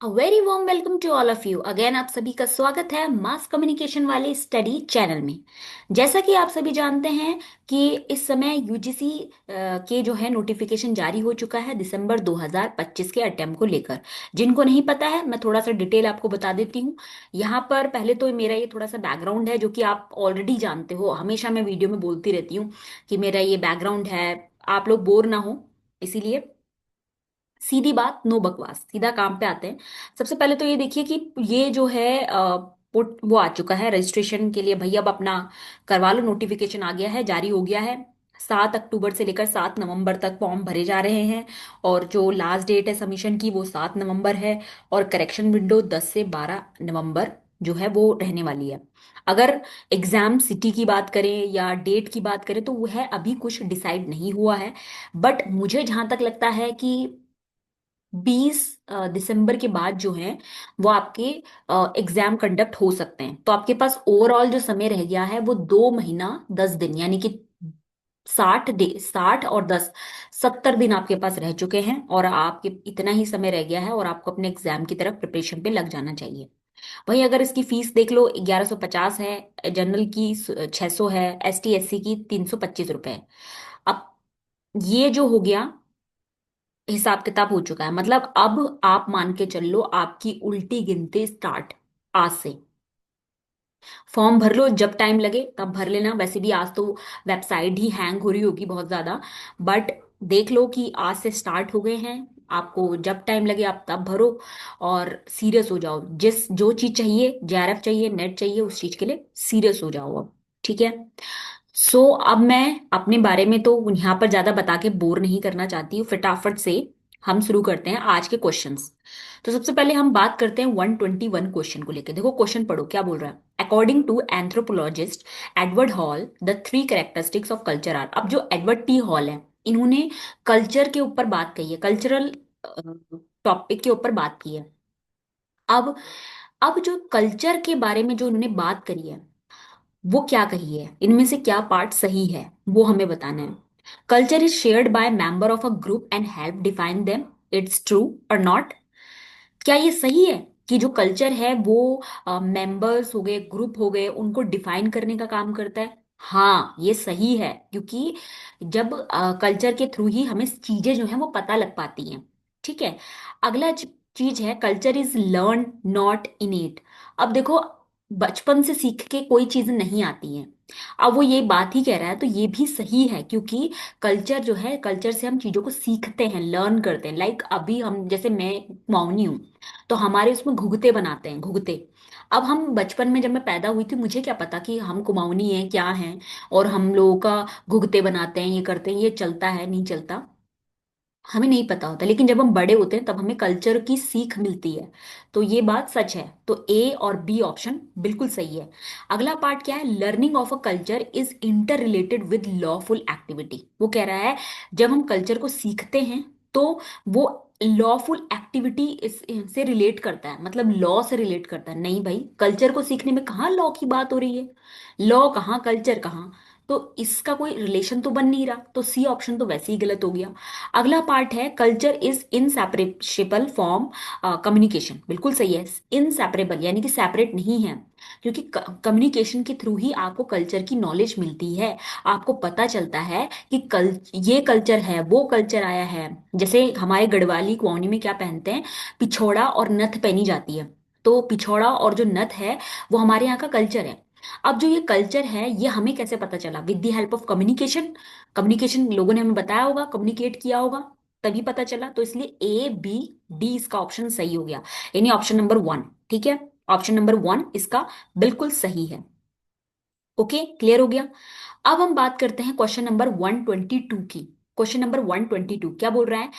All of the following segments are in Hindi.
Very warm welcome to all of you again. आप सभी का स्वागत है मास कम्युनिकेशन वाले स्टडी चैनल में। जैसा कि आप सभी जानते हैं कि इस समय यूजीसी के जो है नोटिफिकेशन जारी हो चुका है दिसंबर 2025 के अटेम्प्ट को लेकर। जिनको नहीं पता है मैं थोड़ा सा डिटेल आपको बता देती हूँ। यहाँ पर पहले तो मेरा ये थोड़ा सा बैकग्राउंड है जो कि आप ऑलरेडी जानते हो, हमेशा मैं वीडियो में बोलती रहती हूँ कि मेरा ये बैकग्राउंड है, आप लोग बोर ना हो इसीलिए। सीधी बात, नो बकवास, सीधा काम पे आते हैं। सबसे पहले तो ये देखिए कि ये जो है पुट वो आ चुका है रजिस्ट्रेशन के लिए। भैया अब अपना करवा लो, नोटिफिकेशन आ गया है, जारी हो गया है। 7 अक्टूबर से लेकर 7 नवंबर तक फॉर्म भरे जा रहे हैं। और जो लास्ट डेट है सबमिशन की वो 7 नवंबर है। और करेक्शन विंडो 10 से 12 नवंबर जो है वो रहने वाली है। अगर एग्जाम सिटी की बात करें या डेट की बात करें तो वो है अभी कुछ डिसाइड नहीं हुआ है। बट मुझे जहां तक लगता है कि 20 दिसंबर के बाद जो है वो आपके एग्जाम कंडक्ट हो सकते हैं। तो आपके पास ओवरऑल जो समय रह गया है वो 2 महीना 10 दिन, यानी कि 60 और 10 70 दिन आपके पास रह चुके हैं। और आपके इतना ही समय रह गया है और आपको अपने एग्जाम की तरफ प्रिपरेशन पे लग जाना चाहिए। वहीं अगर इसकी फीस देख लो, 1150 है, जनरल की 600 है, एसटी एससी की 325 रुपए। अब ये जो हो गया हिसाब किताब हो चुका है, मतलब अब आप मान के चल लो आपकी उल्टी गिनती स्टार्ट आज से। फॉर्म भर लो, जब टाइम लगे तब भर लेना। वैसे भी आज तो वेबसाइट ही हैंग हो रही होगी बहुत ज्यादा, बट देख लो कि आज से स्टार्ट हो गए हैं। आपको जब टाइम लगे आप तब भरो और सीरियस हो जाओ। जिस जो चीज चाहिए, जेआरएफ चाहिए, नेट चाहिए, उस चीज के लिए सीरियस हो जाओ अब। ठीक है। अब मैं अपने बारे में तो यहाँ पर ज्यादा बता के बोर नहीं करना चाहती हूँ। फटाफट से हम शुरू करते हैं आज के क्वेश्चंस। तो सबसे पहले हम बात करते हैं 121 क्वेश्चन को लेकर। देखो क्वेश्चन पढ़ो क्या बोल रहा है। According to anthropologist Edward Hall, the three characteristics of culture are. अब जो एडवर्ड टी हॉल है, इन्होंने कल्चर के ऊपर बात कही है, कल्चरल टॉपिक के ऊपर बात की है। अब अब जो कल्चर के बारे में जो उन्होंने बात करी है वो क्या कही है, इनमें से क्या पार्ट सही है वो हमें बताना है। Culture is shared by member of a group and help define them. It's true और नॉट। क्या ये सही है कि जो कल्चर है वो मेंबर्स हो गए, ग्रुप हो गए, उनको डिफाइन करने का काम करता है? हाँ ये सही है, क्योंकि जब कल्चर के थ्रू ही हमें चीजें जो है वो पता लग पाती हैं। ठीक है। अगला चीज है कल्चर इज लर्न नॉट इनेट। अब देखो, बचपन से सीख के कोई चीज नहीं आती है। अब वो ये बात ही कह रहा है तो ये भी सही है, क्योंकि कल्चर जो है, कल्चर से हम चीजों को सीखते हैं, लर्न करते हैं। लाइक अभी हम, जैसे मैं मौनी हूँ, तो हमारे उसमें घुघते बनाते हैं, घुघते। अब हम बचपन में जब मैं पैदा हुई थी मुझे क्या पता कि हम कुमाऊनी हैं क्या हैं, और हम लोगों का घुघते बनाते हैं, ये करते हैं, ये चलता है नहीं चलता, हमें नहीं पता होता। लेकिन जब हम बड़े होते हैं तब हमें कल्चर की सीख मिलती है। तो ये बात सच है। तो ए और बी ऑप्शन बिल्कुल सही है। अगला पार्ट क्या है, learning of a culture is inter related with lawful activity. वो कह रहा है जब हम कल्चर को सीखते हैं तो वो लॉफुल एक्टिविटी से रिलेट करता है, मतलब लॉ से रिलेट करता है। नहीं भाई, कल्चर को सीखने में कहाँ लॉ की बात हो रही है, लॉ कहाँ कल्चर कहाँ। तो इसका कोई रिलेशन तो बन नहीं रहा, तो सी ऑप्शन तो वैसे ही गलत हो गया। अगला पार्ट है culture is inseparable from communication. बिल्कुल सही है, इनसेपरेबल यानी कि सेपरेट नहीं है, क्योंकि कम्युनिकेशन के थ्रू ही आपको कल्चर की नॉलेज मिलती है। आपको पता चलता है कि ये कल्चर है, वो कल्चर आया है। जैसे हमारे गढ़वाली कुआनी में क्या पहनते हैं, पिछोड़ा और नथ पहनी जाती है। तो पिछोड़ा और जो नथ है वो हमारे यहाँ का कल्चर है। अब जो ये कल्चर है ये हमें कैसे पता चला, with the help of communication. Communication, लोगों ने हमें बताया होगा, कम्युनिकेट किया होगा, तभी पता चला। तो इसलिए ए बी डी इसका ऑप्शन सही हो गया, यानी ऑप्शन नंबर 1। ठीक है, ऑप्शन नंबर 1 इसका बिल्कुल सही है। ओके, क्लियर हो गया। अब हम बात करते हैं क्वेश्चन नंबर 122 की। क्वेश्चन नंबर 122 क्या बोल रहा है,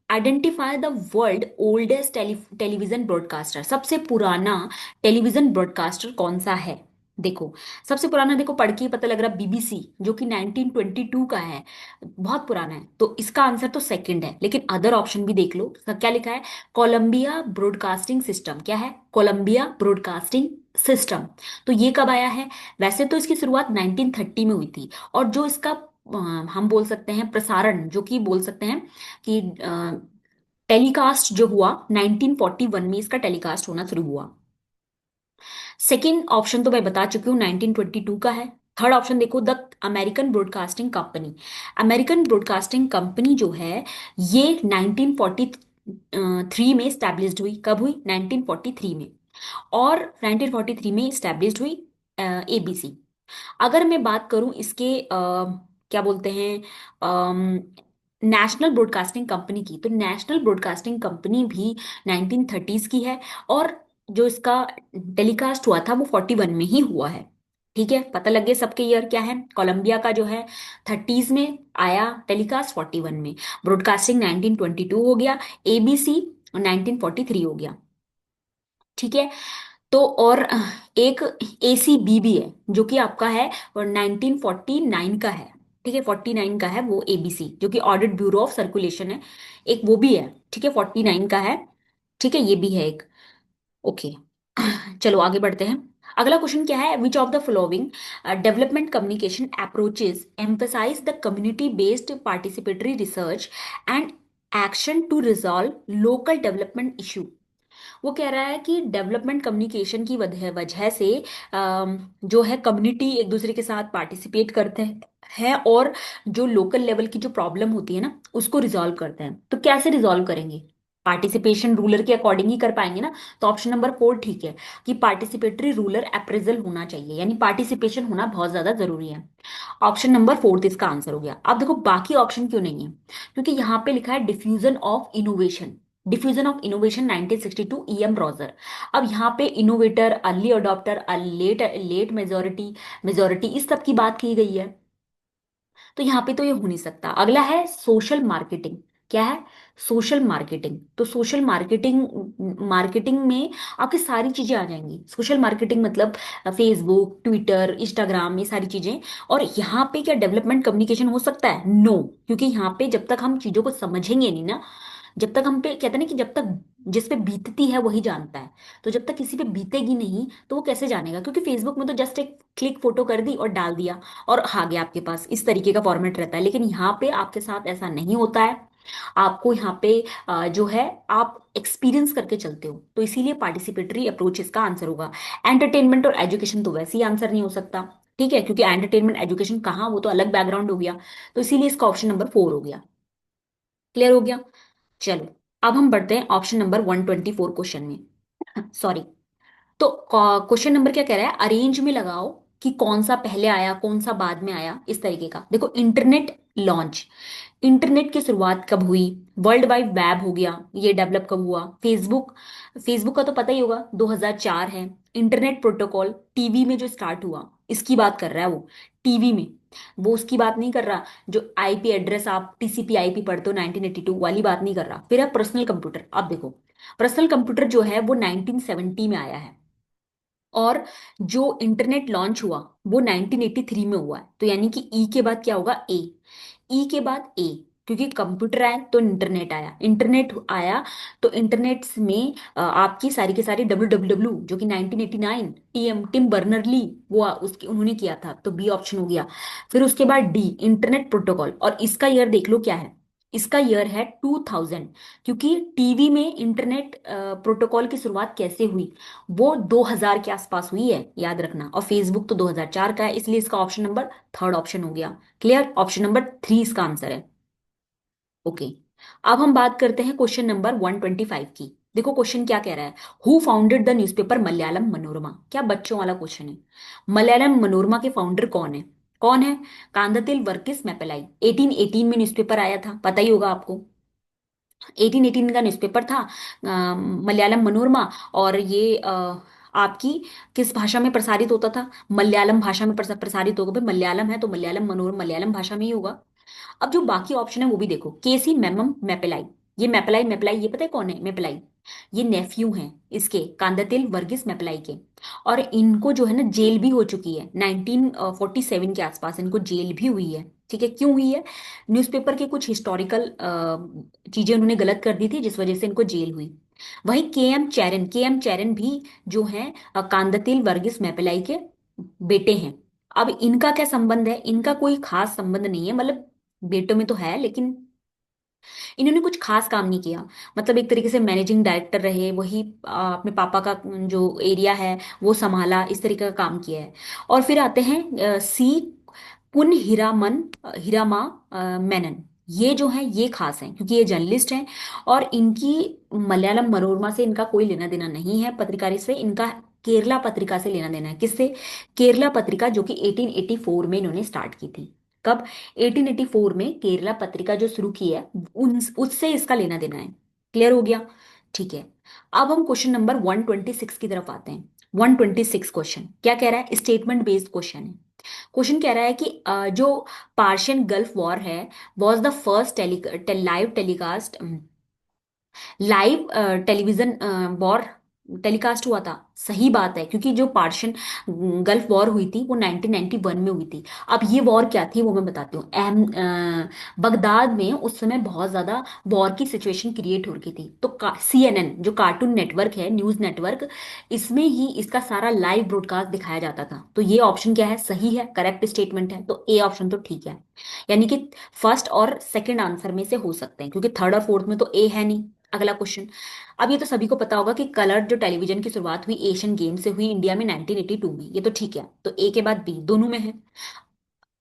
identify the world oldest television broadcaster. सबसे पुराना टेलीविजन ब्रॉडकास्टर कौन सा है? देखो, सबसे पुराना, देखो पढ़ के ही पता लग रहा, बीबीसी, जो कि 1922 का है, बहुत पुराना है। तो इसका आंसर तो सेकंड है, लेकिन अदर ऑप्शन भी देख लो। क्या लिखा है, कोलंबिया ब्रॉडकास्टिंग सिस्टम। क्या है, कोलंबिया ब्रॉडकास्टिंग सिस्टम। तो ये कब आया है? वैसे तो इसकी शुरुआत 1930 में हुई थी, और जो इसका हम बोल सकते हैं प्रसारण, जो कि बोल सकते हैं कि टेलीकास्ट जो हुआ 1941 में, इसका टेलीकास्ट होना शुरू हुआ। सेकेंड ऑप्शन तो मैं बता चुकी हूँ, 1922 का है। थर्ड ऑप्शन देखो, the American broadcasting company. American broadcasting company जो है ये 1943 में स्टैब्लिश्ड हुई। कब हुई? 1943 में। और 1943 में स्टैब्लिश्ड हुई एबीसी। अगर मैं बात करूं इसके क्या बोलते हैं, नेशनल ब्रॉडकास्टिंग कंपनी की, तो नेशनल ब्रॉडकास्टिंग कंपनी भी 1930s की है। और जो इसका टेलीकास्ट हुआ था वो 41 में ही हुआ है। ठीक है, पता लग गया सबके ईयर क्या है। कोलंबिया का जो है 30s में आया, टेलीकास्ट 41 में। ब्रॉडकास्टिंग 1922 हो गया, एबीसी 1943 हो गया। ठीक है। तो और एक एसीबी भी है जो कि आपका है, और 1949 का है। ठीक है, 49 का है वो एबीसी, जो कि ऑडिट ब्यूरो ऑफ सर्कुलेशन है, एक वो भी है। ठीक है, 49 का है। ठीक है, ये भी है एक। ओके। चलो आगे बढ़ते हैं। अगला क्वेश्चन क्या है, which of the following development communication approaches emphasise the community based participatory research and action to resolve local development issue. वो कह रहा है कि डेवलपमेंट कम्युनिकेशन की वजह वजह से जो है कम्युनिटी एक दूसरे के साथ पार्टिसिपेट करते हैं, और जो लोकल लेवल की जो प्रॉब्लम होती है ना उसको रिजॉल्व करते हैं। तो कैसे रिजॉल्व करेंगे? पार्टिसिपेशन रूलर के अकॉर्डिंग ही कर पाएंगे ना। तो ऑप्शन नंबर 4 ठीक है, कि पार्टिसिपेटरी रूलर अप्रेजल होना चाहिए, यानी पार्टिसिपेशन होना बहुत ज्यादा जरूरी है। ऑप्शन नंबर 4 इसका आंसर हो गया। अब देखो बाकी ऑप्शन क्यों नहीं है, क्योंकि यहाँ पे लिखा है diffusion of innovation. Diffusion of innovation 1962 EM Roger. अब यहाँ पे innovator, early adopter, late late majority, majority, इस सब की बात की गई है। तो यहाँ पे तो ये हो नहीं सकता। अगला है सोशल मार्केटिंग। क्या है? Social marketing. तो सोशल मार्केटिंग, मार्केटिंग में आपकी सारी चीजें आ जाएंगी। सोशल मार्केटिंग मतलब फेसबुक, ट्विटर, इंस्टाग्राम, ये सारी चीजें। और यहाँ पे क्या डेवलपमेंट कम्युनिकेशन हो सकता है? नो। क्योंकि यहाँ पे जब तक हम चीजों को समझेंगे नहीं ना, जब तक हम पे कहते हैं ना कि जब तक जिस पे बीतती है वही जानता है, तो जब तक किसी पे बीतेगी नहीं तो वो कैसे जानेगा? क्योंकि फेसबुक में तो जस्ट एक क्लिक फोटो कर दी और डाल दिया और आ गया आपके पास, इस तरीके का फॉर्मेट रहता है। लेकिन यहाँ पे आपके साथ ऐसा नहीं होता है। आपको यहाँ पे जो है आप एक्सपीरियंस करके चलते हो, तो इसीलिए पार्टिसिपेटरी अप्रोच इसका आंसर होगा। एंटरटेनमेंट और एजुकेशन तो वैसे ही आंसर नहीं हो सकता। ठीक है, क्योंकि एंटरटेनमेंट एजुकेशन कहाँ, वो तो अलग बैकग्राउंड हो गया। तो इसीलिए इसका ऑप्शन नंबर 4 हो गया। क्लियर हो गया? चलो अब हम बढ़ते हैं ऑप्शन नंबर 124 क्वेश्चन में। सॉरी। तो क्वेश्चन नंबर क्या कह रहा है, अरेंज में लगाओ कि कौन सा पहले आया कौन सा बाद में आया, इस तरीके का। देखो, इंटरनेट लॉन्च, इंटरनेट की शुरुआत कब हुई? वर्ल्ड वाइड वेब हो गया, ये डेवलप कब हुआ? फेसबुक, फेसबुक का तो पता ही होगा, 2004 है। इंटरनेट प्रोटोकॉल टीवी में जो स्टार्ट हुआ, इसकी बात कर रहा है वो, टीवी में। वो उसकी बात नहीं कर रहा जो आईपी एड्रेस आप टीसीपी आईपी पढ़ते हो 1982 वाली बात नहीं कर रहा। फिर है पर्सनल कंप्यूटर। अब देखो, पर्सनल कंप्यूटर जो है वो 1970 में आया है। और जो इंटरनेट लॉन्च हुआ वो 1983 में हुआ है। तो यानी कि ई के बाद क्या होगा? ए। ई के बाद ए, क्योंकि कंप्यूटर आया तो इंटरनेट आया, इंटरनेट आया तो इंटरनेट में आपकी सारी की सारी डब्ल्यू जो कि 1989 टिम बर्नर ली, वो उसकी उन्होंने किया था। तो बी ऑप्शन हो गया। फिर उसके बाद डी, इंटरनेट प्रोटोकॉल। और इसका ईयर देख लो क्या है, इसका ईयर है 2000। क्योंकि टीवी में इंटरनेट प्रोटोकॉल की शुरुआत कैसे हुई? वो 2000 के आसपास हुई है, याद रखना। और फेसबुक तो 2004 का है, इसलिए इसका ऑप्शन नंबर थर्ड ऑप्शन हो गया। क्लियर? ऑप्शन नंबर 3 इसका आंसर है। ओके। अब हम बात करते हैं क्वेश्चन नंबर 125 की। देखो क्वेश्चन क्या कह रहा है, who founded the newspaper Malayalam Manorama. क्या बच्चों वाला क्वेश्चन है। मलयालम मनोरमा के फाउंडर कौन है? कौन है? कांदतिल वर्किस मैपलाई। 1818 में न्यूज़पेपर आया था, पता ही होगा आपको। 1818 का न्यूज़पेपर था मलयालम मनोरमा। और ये आपकी किस भाषा में प्रसारित होता था? मलयालम भाषा में प्रसारित होगा। भाई मलयालम है तो मलयालम मनोरमा मलयालम भाषा में ही होगा। अब जो बाकी ऑप्शन है वो भी देखो, केसी मेमम मैपेलाई। ये मैपलाई, मैपलाई ये पता है कौन है? मैपलाई ये नेफ्यू हैं इसके, कांदतिल वर्गीस मैपलाई के। और इनको जो है ना जेल भी हो चुकी है, 1947 के आसपास इनको जेल भी हुई है। ठीक है, क्यों हुई है? न्यूज़पेपर के कुछ हिस्टोरिकल चीजें उन्होंने गलत कर दी थी, जिस वजह से इनको जेल हुई। वही के एम चैरन भी जो है कांदतिल वर्गीस मैपलाई के बेटे हैं। अब इनका क्या संबंध है? इनका कोई खास संबंध नहीं है, मतलब बेटों में तो है लेकिन इन्होंने कुछ खास काम नहीं किया, मतलब एक तरीके से मैनेजिंग डायरेक्टर रहे, वही अपने पापा का जो एरिया है वो संभाला, इस तरीके का काम किया है। और फिर आते हैं सी पुन हीरामन हीरामा मेनन। ये जो है ये खास हैं क्योंकि ये जर्नलिस्ट हैं, और इनकी मलयालम मनोरमा से इनका कोई लेना देना नहीं है, पत्रकारिता से इनका केरला पत्रिका से लेना देना है। किससे? केरला पत्रिका, जो कि 1884 में इन्होंने स्टार्ट की थी। कब? 1884 में केरला पत्रिका जो शुरू की है, उन उससे इसका लेना देना है। क्लियर हो गया? ठीक है। अब हम क्वेश्चन नंबर 126 की तरफ आते हैं। 126 क्वेश्चन क्या कह रहा है? स्टेटमेंट बेस्ड क्वेश्चन है। क्वेश्चन कह रहा है कि जो पार्शियन गल्फ वॉर है, was the first live telecast, live television war telecast हुआ था। सही बात है, क्योंकि जो पार्शियन गल्फ वॉर हुई थी वो 1991 में हुई थी। अब ये वॉर क्या थी वो मैं बताती हूँ। बगदाद में उस समय बहुत ज्यादा वॉर की सिचुएशन क्रिएट हो रही थी, तो CNN जो कार्टून नेटवर्क है, न्यूज नेटवर्क, इसमें ही इसका सारा लाइव ब्रॉडकास्ट दिखाया जाता था। तो ये ऑप्शन क्या है? सही है, करेक्ट स्टेटमेंट है, तो ए ऑप्शन तो ठीक है। यानी कि फर्स्ट और सेकंड आंसर में से हो सकते हैं, क्योंकि थर्ड और फोर्थ में तो ए है नहीं। अगला क्वेश्चन। अब ये तो सभी को पता होगा कि कलर जो टेलीविजन की शुरुआत हुई एशियन गेम से हुई इंडिया में 1982 में, ये तो ठीक है, तो ए के बाद बी दोनों में है।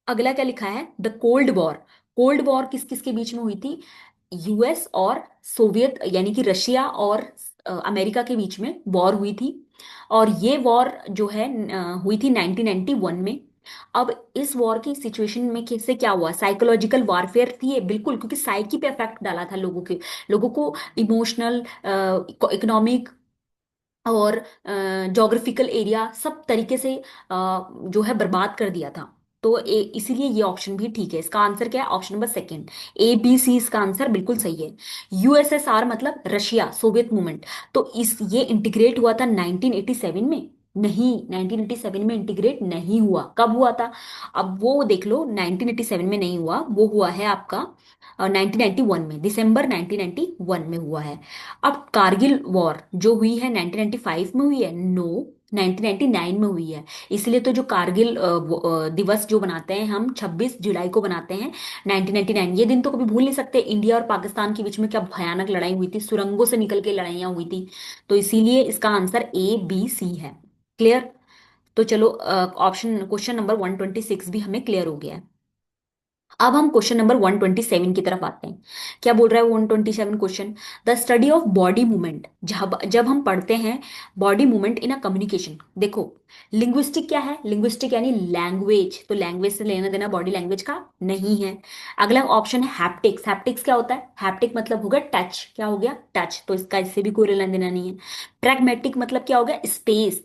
अगला क्या लिखा है? The cold war. Cold war किस किस के बीच में हुई थी? US और सोवियत, यानी कि रशिया और अमेरिका के बीच में वॉर हुई थी। और ये वॉर जो है हुई थी 1991 में। अब इस वॉर की सिचुएशन में कैसे क्या हुआ? साइकोलॉजिकल वारफेयर थी ये, बिल्कुल, क्योंकि साइकी पे इफेक्ट डाला था लोगों को इमोशनल, इकोनॉमिक और जोग्राफिकल एरिया सब तरीके से जो है बर्बाद कर दिया था। तो इसीलिए ये ऑप्शन भी ठीक है। इसका आंसर क्या है? ऑप्शन नंबर सेकंड, ABC इसका आंसर बिल्कुल सही है। USSR मतलब रशिया, सोवियत मूवमेंट। तो इस ये इंटीग्रेट हुआ था 1987 में? नहीं, 1987 में इंटीग्रेट नहीं हुआ। कब हुआ था? अब वो देख लो, 1987 में नहीं हुआ, वो हुआ है आपका 1991 में, दिसंबर 1991 में हुआ है। अब कारगिल वॉर जो हुई है 1995 में हुई है? नो, 1999 में हुई है। इसलिए तो जो कारगिल दिवस जो बनाते हैं हम 26 जुलाई को बनाते हैं 1999, ये दिन तो कभी भूल नहीं सकते। इंडिया और पाकिस्तान के बीच में क्या भयानक लड़ाई हुई थी, सुरंगों से निकल के लड़ाइयाँ हुई थी। तो इसीलिए इसका आंसर ABC है। क्लियर? तो चलो, ऑप्शन क्वेश्चन नंबर 126 भी हमें क्लियर हो गया है। अब हम क्वेश्चन नंबर 127 की तरफ आते हैं। क्या बोल रहा है 127 question? The study of body movement. जब जब हम पढ़ते हैं body movement in a communication, देखो लिंग्विस्टिक क्या है? लिंग्विस्टिक यानी लैंग्वेज, तो लैंग्वेज से लेना देना बॉडी लैंग्वेज का नहीं है। अगला ऑप्शन है हैप्टिक्स। हैप्टिक्स क्या होता है? हैप्टिक मतलब हो गया टच। क्या हो गया? टच, तो इसका इससे भी कोई लेना देना नहीं है। प्रैग्मेटिक मतलब क्या हो गया? स्पेस।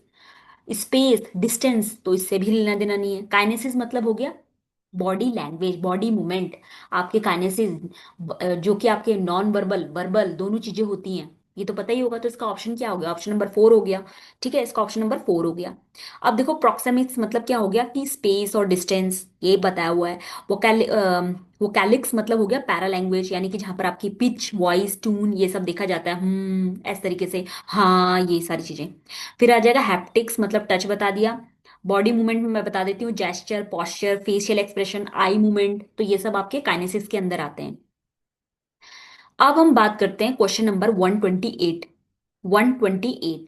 स्पेस डिस्टेंस, तो इससे भी लेना देना नहीं है। काइनेसिस मतलब हो गया बॉडी लैंग्वेज, बॉडी मूवमेंट। आपके काइनेसिस जो कि आपके नॉन वर्बल वर्बल दोनों चीजें होती हैं, ये तो पता ही होगा। तो इसका ऑप्शन क्या हो गया? ऑप्शन नंबर 4 हो गया। ठीक है, इसका ऑप्शन नंबर 4 हो गया। अब देखो प्रोक्सेमिक्स मतलब क्या हो गया? कि स्पेस और डिस्टेंस, ये बताया हुआ है। वोकैलिक्स मतलब हो गया पैरा लैंग्वेज, यानी कि जहां पर आपकी पिच, वॉइस, टून ये सब देखा जाता है, इस तरीके से, हाँ ये सारी चीजें। फिर आ जाएगा हैप्टिक्स मतलब टच बता दिया। बॉडी मूवमेंट में मैं बता देती हूँ, gesture, posture, facial expression, eye movement, तो ये सब आपके काइनेसिस के अंदर आते हैं। अब हम बात करते हैं क्वेश्चन नंबर 128। 128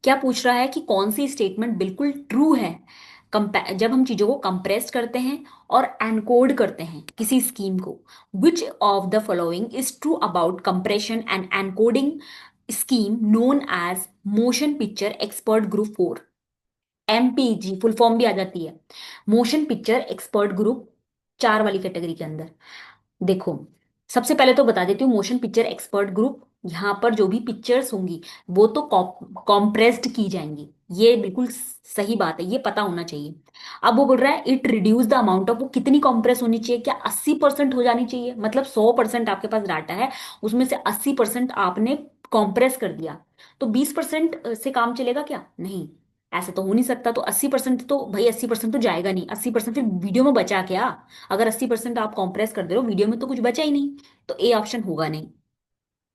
क्या पूछ रहा है? कि कौन सी स्टेटमेंट बिल्कुल ट्रू है जब हम चीजों को कंप्रेस करते हैं और एनकोड करते हैं किसी स्कीम को। Which of the following is true about compression and encoding scheme known as motion picture expert group 4? MPG full form भी आ जाती है, मोशन पिक्चर एक्सपर्ट ग्रुप 4 वाली कैटेगरी के अंदर। देखो, सबसे पहले तो बता देती हूँ, मोशन पिक्चर एक्सपर्ट ग्रुप, यहाँ पर जो भी पिक्चर्स होंगी वो तो कॉम्प्रेस्ड की जाएंगी। ये बिल्कुल सही बात है, ये पता होना चाहिए। अब वो बोल रहा है it reduce the amount of, वो कितनी कॉम्प्रेस होनी चाहिए? क्या 80% हो जानी चाहिए? मतलब 100% आपके पास डाटा है, उसमें से 80% आपने कॉम्प्रेस कर दिया, तो 20% से काम चलेगा क्या? नहीं, ऐसा तो हो नहीं सकता। तो 80%, तो भाई 80% तो जाएगा नहीं। 80% फिर वीडियो में बचा क्या? अगर 80% आप कॉम्प्रेस कर दे रहे हो, वीडियो में तो कुछ बचा ही नहीं। तो ए ऑप्शन होगा नहीं।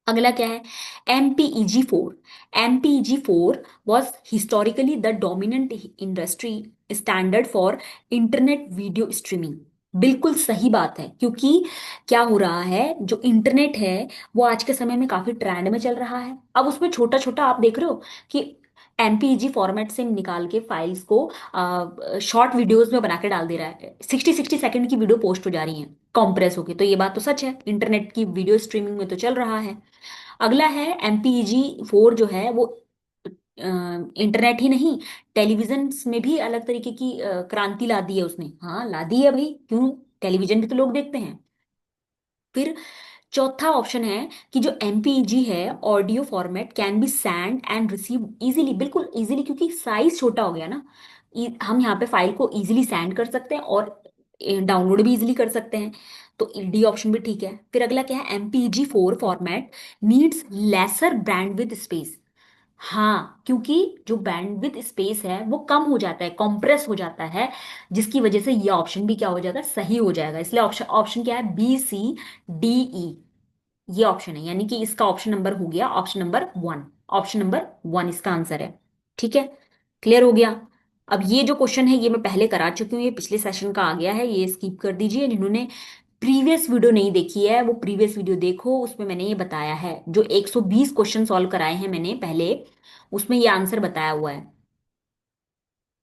अगला क्या है? MPEG 4। MPEG 4 was historically the dominant industry standard for internet video streaming. बिल्कुल सही बात है, क्योंकि क्या हो रहा है, जो इंटरनेट है वो आज के समय में काफी ट्रेंड में चल रहा है। अब उसमें छोटा छोटा आप देख रहे हो कि एमपीईजी फॉर्मेट से निकाल के फाइल्स को शॉर्ट वीडियोस में बना के डाल दे रहा है। 60-60 सेकंड की वीडियो पोस्ट हो जा रही है कॉम्प्रेस होके। तो ये बात तो सच है, इंटरनेट की वीडियो स्ट्रीमिंग में तो चल रहा है। अगला है एमपीईजी 4 जो है वो इंटरनेट ही नहीं, टेलीविजन में भी अलग तरीके की क्रांति ला दी है उसने। हाँ ला दी है भाई, क्यों, टेलीविजन भी तो लोग देखते हैं। फिर चौथा ऑप्शन है कि जो एमपीईजी है, audio format can be send and receive easily, बिल्कुल इजीली, क्योंकि साइज छोटा हो गया ना। हम यहाँ पे फाइल को इजीली सेंड कर सकते हैं और डाउनलोड भी इजीली कर सकते हैं। तो डी ऑप्शन भी ठीक है। फिर अगला क्या है, MPEG 4 format needs lesser bandwidth space. हाँ, क्योंकि जो बैंडविड्थ स्पेस है वो कम हो जाता है, कॉम्प्रेस हो जाता है, जिसकी वजह से ये ऑप्शन भी क्या हो जाएगा, सही हो जाएगा। इसलिए ऑप्शन ऑप्शन क्या है, BCDE, ये ऑप्शन है। यानी कि इसका ऑप्शन नंबर हो गया ऑप्शन नंबर 1। ऑप्शन नंबर 1 इसका आंसर है। ठीक है, क्लियर हो गया। अब ये जो क्वेश्चन है ये मैं पहले करा चुकी हूँ, ये पिछले सेशन का आ गया है, ये स्किप कर दीजिए। जिन्होंने प्रीवियस वीडियो नहीं देखी है वो प्रीवियस वीडियो देखो, उसमें मैंने ये बताया है, जो 120 क्वेश्चन सॉल्व कराए हैं मैंने पहले, उसमें ये आंसर बताया हुआ है।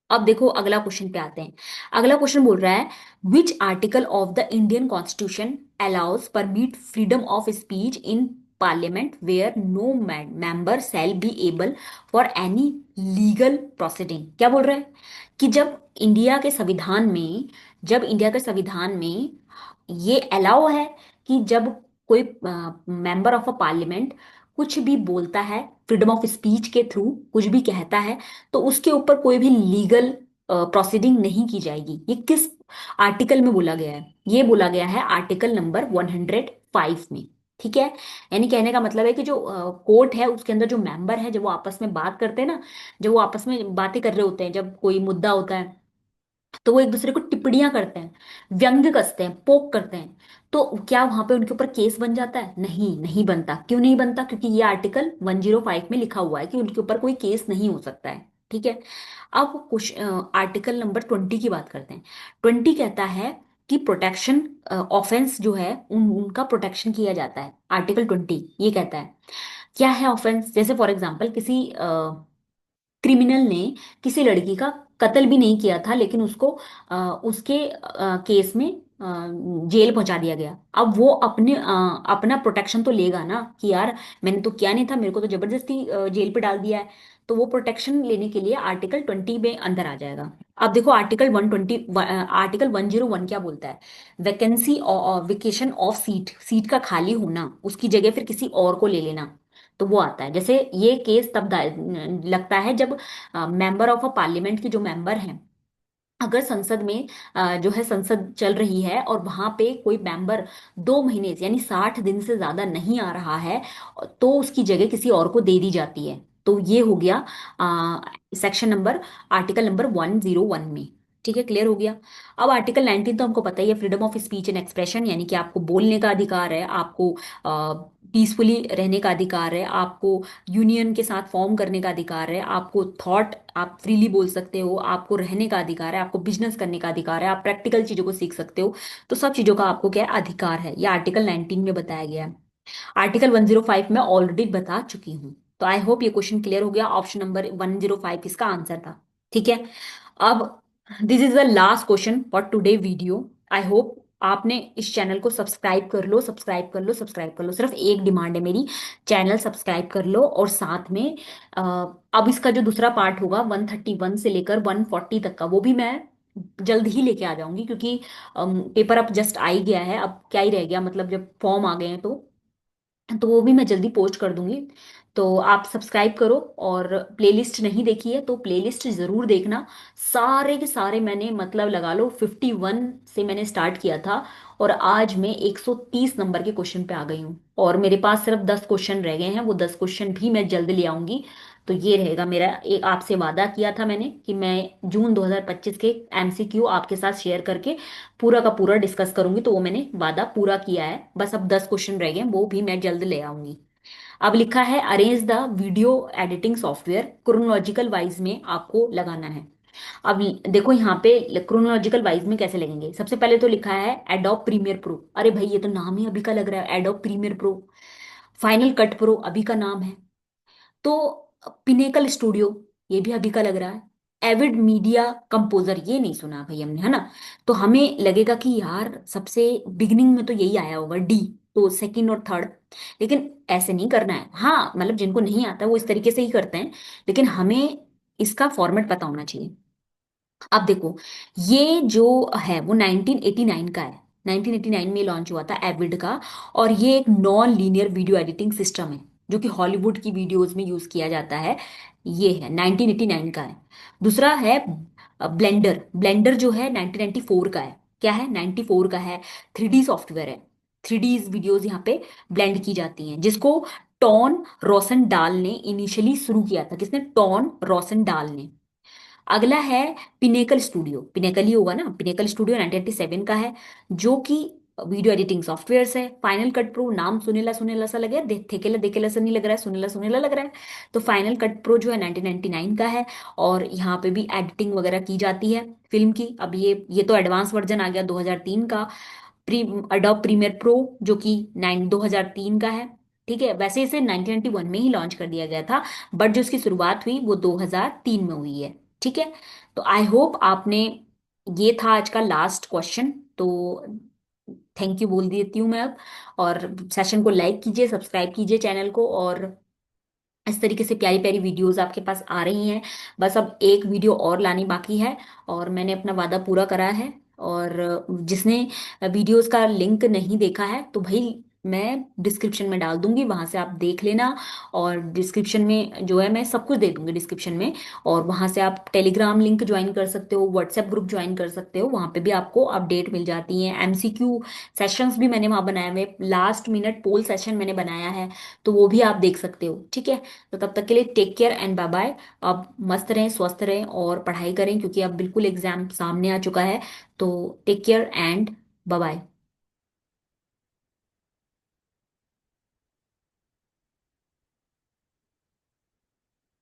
अब देखो अगला क्वेश्चन पे आते हैं। अगला क्वेश्चन बोल रहा है, which article of the Indian constitution allows permit freedom of speech in parliament where no member shall be able for any legal proceeding. क्या बोल रहा है कि जब इंडिया के संविधान में, जब इंडिया के संविधान में ये अलाउ है कि जब कोई मेंबर ऑफ अ पार्लियामेंट कुछ भी बोलता है, फ्रीडम ऑफ स्पीच के थ्रू कुछ भी कहता है, तो उसके ऊपर कोई भी लीगल प्रोसीडिंग नहीं की जाएगी। ये किस आर्टिकल में बोला गया है, ये बोला गया है आर्टिकल नंबर 105 में। ठीक है, यानी कहने का मतलब है कि जो कोर्ट है उसके अंदर जो मेंबर है, जब वो आपस में बात करते हैं ना, जब वो आपस में बातें कर रहे होते हैं, जब कोई मुद्दा होता है, तो वो एक दूसरे को टिप्पणियां करते हैं, व्यंग्य कसते हैं, पोक करते हैं। तो क्या वहां पे उनके ऊपर केस बन जाता है? नहीं, नहीं बनता। क्यों नहीं बनता? क्योंकि ये आर्टिकल 105 में लिखा हुआ है कि उनके ऊपर कोई केस नहीं हो सकता है। ठीक है, अब कुछ आर्टिकल नंबर 20 की बात करते हैं। 20 कहता है कि प्रोटेक्शन, ऑफेंस जो है उनका प्रोटेक्शन किया जाता है। आर्टिकल 20 ये कहता है, क्या है ऑफेंस, जैसे फॉर एग्जाम्पल किसी क्रिमिनल ने किसी लड़की का कत्ल भी नहीं किया था, लेकिन उसको उसके केस में जेल पहुंचा दिया गया। अब वो अपना प्रोटेक्शन तो लेगा ना कि यार मैंने तो किया नहीं था, मेरे को तो जबरदस्ती जेल पे डाल दिया है। तो वो प्रोटेक्शन लेने के लिए आर्टिकल 20 में अंदर आ जाएगा। अब देखो आर्टिकल 101 क्या बोलता है, vacancy vacation of seat, seat का खाली होना, उसकी जगह फिर किसी और को ले लेना। तो वो आता है, जैसे ये केस तब लगता है जब मेंबर ऑफ अ पार्लियामेंट के जो मेंबर हैं, अगर संसद में जो है संसद चल रही है और वहां पे कोई मेंबर 2 महीने से यानी 60 दिन से ज्यादा नहीं आ रहा है, तो उसकी जगह किसी और को दे दी जाती है। तो ये हो गया सेक्शन नंबर, आर्टिकल नंबर 101 में। ठीक है, क्लियर हो गया। अब आर्टिकल 19 तो हमको पता ही है, freedom of speech and expression, यानी कि आपको बोलने का अधिकार है, आपको पीसफुली रहने का अधिकार है, आपको यूनियन के साथ फॉर्म करने का अधिकार है, आपको थॉट आप फ्रीली बोल सकते हो, आपको रहने का अधिकार है, आपको बिजनेस करने का अधिकार है, आप प्रैक्टिकल चीजों को सीख सकते हो। तो सब चीजों का आपको क्या है, अधिकार है। ये आर्टिकल 19 में बताया गया है। आर्टिकल 105 में ऑलरेडी बता चुकी हूँ। तो आई होप ये क्वेश्चन क्लियर हो गया, ऑप्शन नंबर 105 इसका आंसर था। ठीक है, अब this is the last question for today video. I hope आपने इस चैनल को सब्सक्राइब कर लो, सब्सक्राइब कर लो, सब्सक्राइब कर लो। सिर्फ एक डिमांड है मेरी, चैनल सब्सक्राइब कर लो, और साथ में अ, अब इसका जो दूसरा पार्ट होगा 131 से लेकर 140 तक का, वो भी मैं जल्द ही लेके आ जाऊंगी, क्योंकि पेपर अब जस्ट आ ही गया है, अब क्या ही रह गया, मतलब जब फॉर्म आ गए हैं तो वो भी मैं जल्दी पोस्ट कर दूंगी। तो आप सब्सक्राइब करो, और प्लेलिस्ट नहीं देखी है तो प्लेलिस्ट जरूर देखना। सारे के सारे मैंने, मतलब लगा लो 51 से मैंने स्टार्ट किया था, और आज मैं 130 नंबर के क्वेश्चन पे आ गई हूँ, और मेरे पास सिर्फ 10 क्वेश्चन रह गए हैं। वो 10 क्वेश्चन भी मैं जल्द ले आऊंगी। तो ये रहेगा मेरा, एक आपसे वादा किया था मैंने कि मैं जून 2025 के एमसीक्यू आपके साथ शेयर करके पूरा का पूरा डिस्कस करूंगी। तो वो मैंने वादा पूरा किया है, बस अब 10 क्वेश्चन रह गए हैं, वो भी मैं जल्द ले आऊंगी। अब लिखा है, arrange the video editing software chronological wise में आपको लगाना है। अब देखो यहाँ पे क्रोनोलॉजिकल वाइज में कैसे लगेंगे। सबसे पहले तो लिखा है एडोब प्रीमियर प्रो, अरे भाई ये तो नाम ही अभी का लग रहा है, Adobe Premiere Pro. Final cut pro अभी का नाम है। तो पिनेकल स्टूडियो, ये भी अभी का लग रहा है। एविड मीडिया कंपोजर, ये नहीं सुना भाई हमने, है ना। तो हमें लगेगा कि यार सबसे बिगिनिंग में तो यही आया होगा डी, तो सेकंड और थर्ड। लेकिन ऐसे नहीं करना है, हाँ मतलब जिनको नहीं आता वो इस तरीके से ही करते हैं, लेकिन हमें इसका फॉर्मेट पता होना चाहिए। अब देखो, ये जो है वो 1989 का है। 1989 में लॉन्च हुआ था एविड का। और ये एक non linear video editing system है जो कि हॉलीवुड की वीडियोस में यूज किया जाता है। ये है 1989 का है। दूसरा है ब्लेंडर। ब्लेंडर जो है 1994 का है। क्या है, 94 का है। 3D सॉफ्टवेयर है। 3D वीडियोस यहाँ पे ब्लेंड की जाती हैं, जिसको टॉन रोसन डाल ने इनिशियली शुरू किया था। किसने, टॉन रोसन डाल ने। अगला है पिनेकल स्टूडियो, पिनेकल ही होगा ना, पिनेकल स्टूडियो 1987 का है, जो कि वीडियो एडिटिंग सॉफ्टवेयर है। फाइनल कट प्रो नाम सुनेला सुनेला सा लगे, देखेला देखेला सा नहीं लग रहा है, सुनेला सुनेला लग रहा है। तो फाइनल कट प्रो जो है 1999 का है। और यहाँ पे भी एडिटिंग वगैरह की जाती है फिल्म की। अब ये तो एडवांस वर्जन आ गया 2003 का। प्री अडोब प्रीमियर प्रो जो कि 2003 का है। ठीक है, वैसे इसे 1991 में ही लॉन्च कर दिया गया था, बट जो इसकी शुरुआत हुई वो 2003 में हुई है। ठीक है। तो आई होप आपने, ये था आज का लास्ट क्वेश्चन। तो थैंक यू बोल देती हूँ मैं अब। और सेशन को लाइक कीजिए, सब्सक्राइब कीजिए चैनल को। और इस तरीके से प्यारी प्यारी वीडियोस आपके पास आ रही हैं। बस अब एक वीडियो और लानी बाकी है, और मैंने अपना वादा पूरा करा है। और जिसने वीडियोस का लिंक नहीं देखा है तो भाई मैं डिस्क्रिप्शन में डाल दूंगी, वहां से आप देख लेना। और डिस्क्रिप्शन में जो है मैं सब कुछ दे दूंगी डिस्क्रिप्शन में। और वहां से आप टेलीग्राम लिंक ज्वाइन कर सकते हो, व्हाट्सएप ग्रुप ज्वाइन कर सकते हो, वहां पे भी आपको अपडेट मिल जाती है। MCQ सेशंस भी मैंने वहां बनाए हुए, लास्ट मिनट पोल सेशन मैंने बनाया है, तो वो भी आप देख सकते हो। ठीक है। तो तब तक के लिए take care and bye bye. अब मस्त रहें, स्वस्थ रहें और पढ़ाई करें, क्योंकि अब बिल्कुल एग्जाम सामने आ चुका है। तो take care and bye bye.